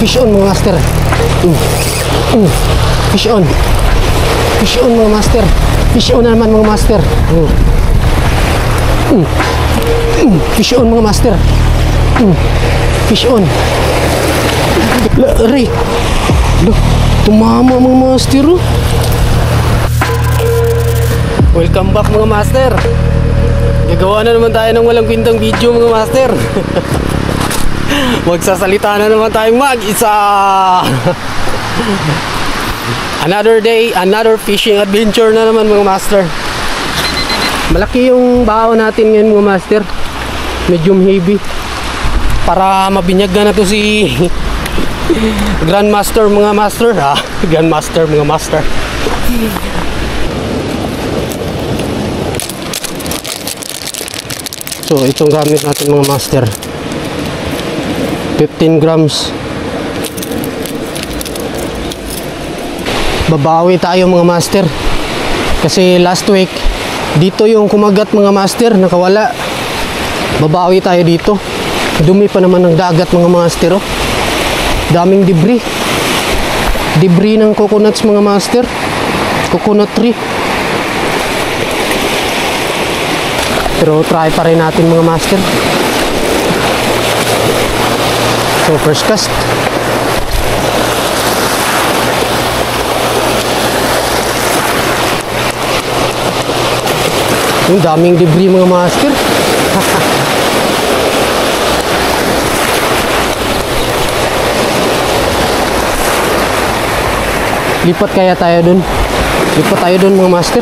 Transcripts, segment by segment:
Fish on mga master. Fish on. Fish on mga master. Fish on naman mga master. Fish on mga master. Fish on. Aray. Tumama mga master. Welcome back mga master. Gagawa na naman tayo ng walang kwentang video mga master. Magsasalita na naman tayong mag-isa. Another day, another fishing adventure na naman mga master. Malaki yung bao natin ngayon mga master. Medium heavy. Para mabinyagan na to si Grandmaster mga master. Grandmaster mga master. So itong gamit natin mga master, 15 grams. Babawi tayo mga master. Kasi last week dito yung kumagat mga master, nakawala. Babawi tayo dito. Dumi pa naman ng dagat mga master. Daming debris. Debris ng coconuts mga master. Coconut tree. Pero try pa rin natin mga master. So first cast. Yung daming debris mga master. Lipat kaya tayo dun. Lipat tayo dun mga master.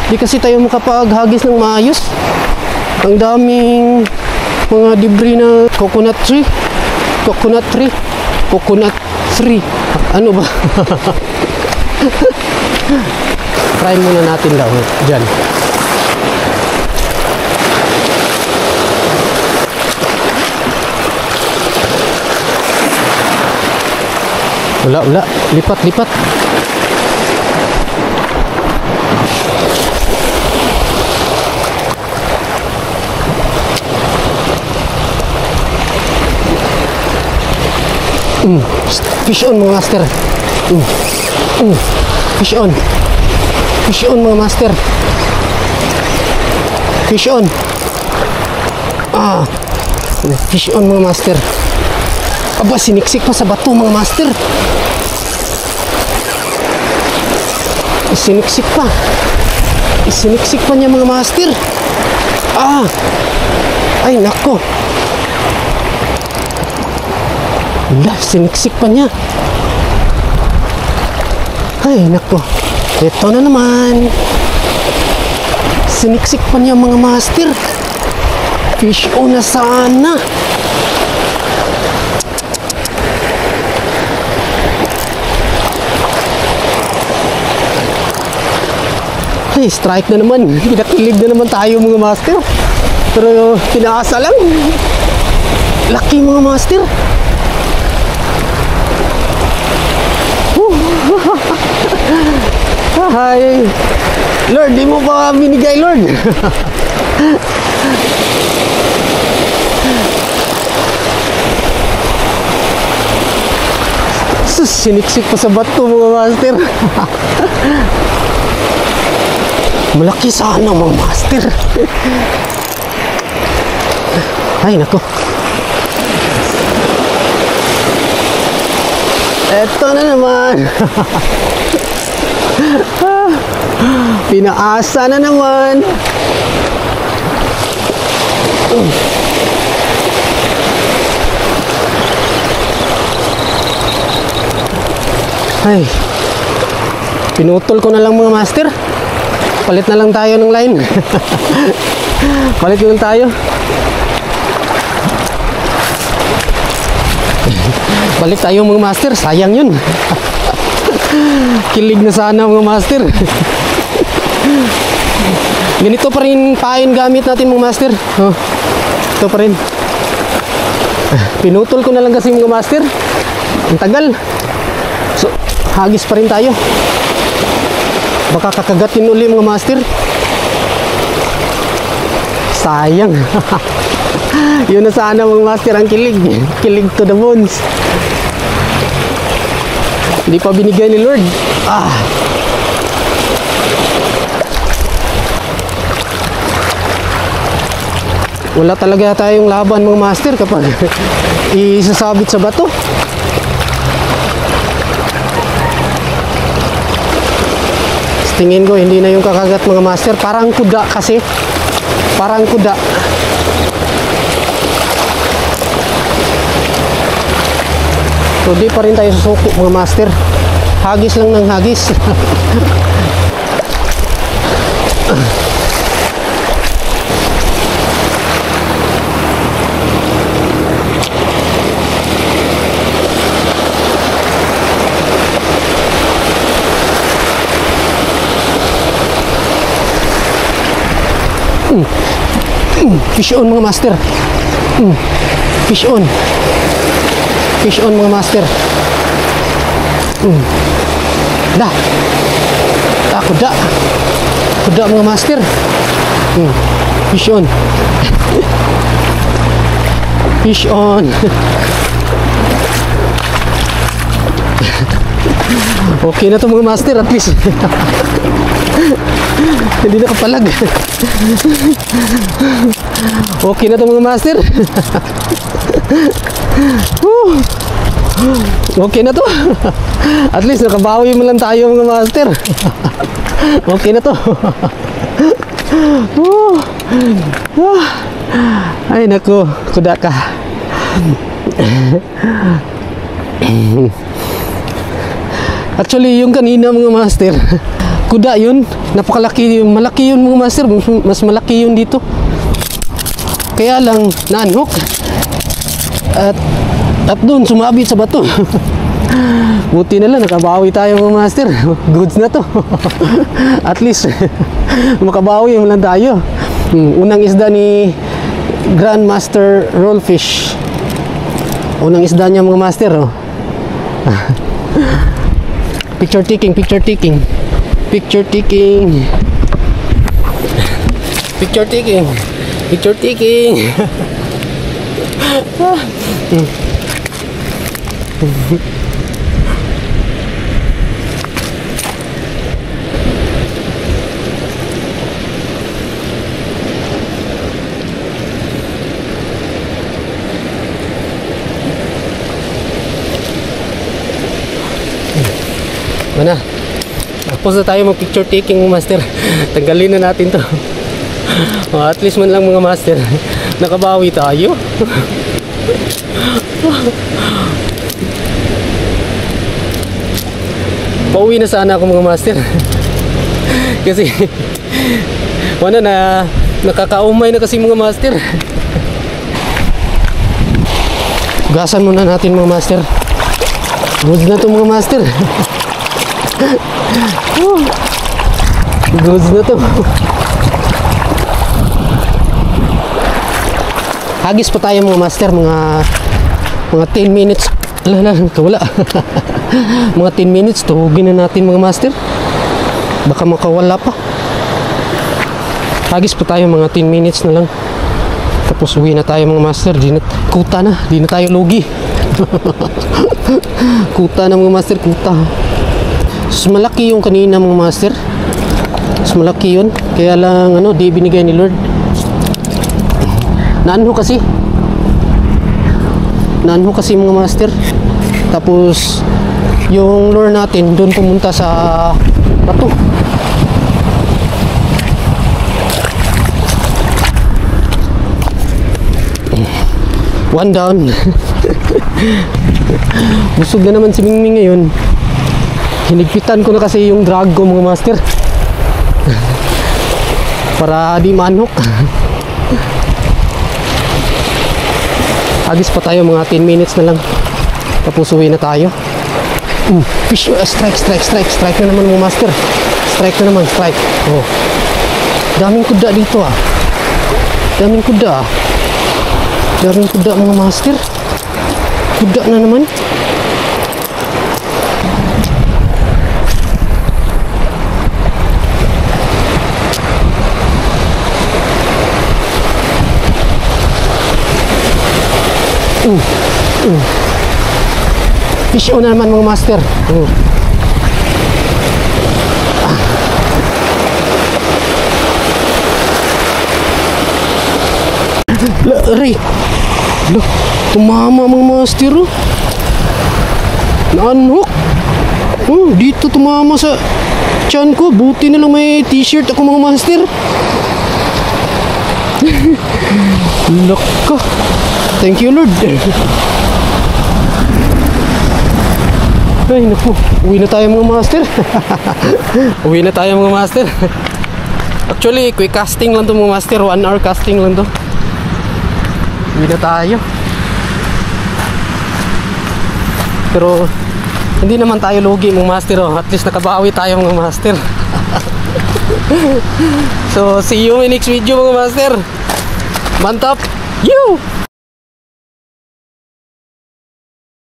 Di kasi tayo makapaghagis ng maayos. Ang daming mga debris na coconut tree. Coconut tree. Coconut tree. Ano ba? Try muna natin lang dyan. Wala. Lipat. Fish on mga master. Fish on. Fish on mga master. Fish on. Fish on mga master. Aba, siniksik pa sa bato mga master. Siniksik pa. Siniksik pa niya mga master. Ay nako. Wala, siniksik pa niya. Ay nako. Ito na naman. Siniksik pa niya mga master. Fish on na sana. Ay, strike na naman. Pinakilig na naman tayo mga master. Pero pinaasa lang. Lucky mga master. Hi Lord, di mo pa binigay Lord. Sus, siniksik pa sa bato mga master. Malaki sana mga master. Ay nako. Eto na naman. Pinaasa na naman. Ay, pinutol ko na lang mga master. Palit na lang tayo ng line. Palit lang tayo. Balik tayo mga master. Sayang yun. Kilig na sana mga master. Ganito pa rin pain gamit natin mga master. Ito pa rin. Pinutol ko na lang kasi mga master. Ang tagal. So, hagis pa rin tayo. Baka kakagatin uli mga master. Sayang. Yun na sana mga master ang kilig. Kilig to the bones. Hindi pa binigay ni Lord. Wala talaga tayong laban mga master kapag isasabit sa bato. Tingin ko hindi na yung kakagat mga master. Parang kuda kasi. Parang kuda. So di pa rin tayo susuko mga master. Hagis lang ng hagis. Fish on mga master. Fish on. Fish on mga master. Da. Kuda. Kuda mga master. Fish on. Fish on. Okay na to mga master at least. Hindi na kapalag. Okay na to mga master. Okay na to. At least nakabawi mo lang tayo mga master. Okay na to. Ay naku, kuda ka. Actually yung kanina mga master, kuda yun, napakalaki, malaki yun mga master, mas malaki yun dito. Kaya lang na-unhook at doon sumabit sa bato. Buti na lang nakabawi tayo mga master. Goods na to. At least makabawi lang tayo. Unang isda ni Grandmaster Rollfish. Unang isda niya mga master, oh. Picture taking, picture taking. Picture taking. Picture taking. Picture taking. Mana? Tapos na tayo mag picture taking mga master. Tanggalin na natin to. At least man lang mga master, nakabawi tayo. Pauwi na sana ako mga master. Kasi wala na, nakakaumay na kasi mga master. Gasan muna natin mga master. Goods na to mga master. Goods na to. Hagis pa tayo mga master, mga 10 minutes. Wala, wala. Mga 10 minutes, tuhugin na natin mga master. Baka makawala pa. Hagis pa tayo mga 10 minutes na lang. Tapos uwi na tayo mga master. Kuta na, di na tayo lugi. Kuta na mga master, kuta. So, malaki yung kanina mga master. So, malaki yun. Kaya lang di binigay ni Lord. Naanho kasi mga master. Tapos yung lure natin doon pumunta sa bato. One down. Busog na naman si Mingming ngayon. Hinigpitan ko na kasi yung drag ko mga master. Para di manok. Agis pa tayo mga 10 minutes na lang. Tapos uwi na tayo. Fish, strike na naman mga master. Strike na naman, strike. Oh. Daming kuda dito ah. Daming kuda ah. Daming kuda mga master. Kuda na naman. Fish on na naman mga master. Aray! Tumama mga master. Na-unhook. Dito tumama sa tiyan ko. Buti na lang may t-shirt ako mga master. Laka. Thank you Lord. Ay naku, uwi na tayo mga master. Uwi na tayo mga master. Actually, quick casting lang to mga master. 1 hour casting lang to. Uwi na tayo. Pero hindi naman tayo lugi mga master. At least nakabawi tayo mga master. So see you in next video mga master. Mantap. You.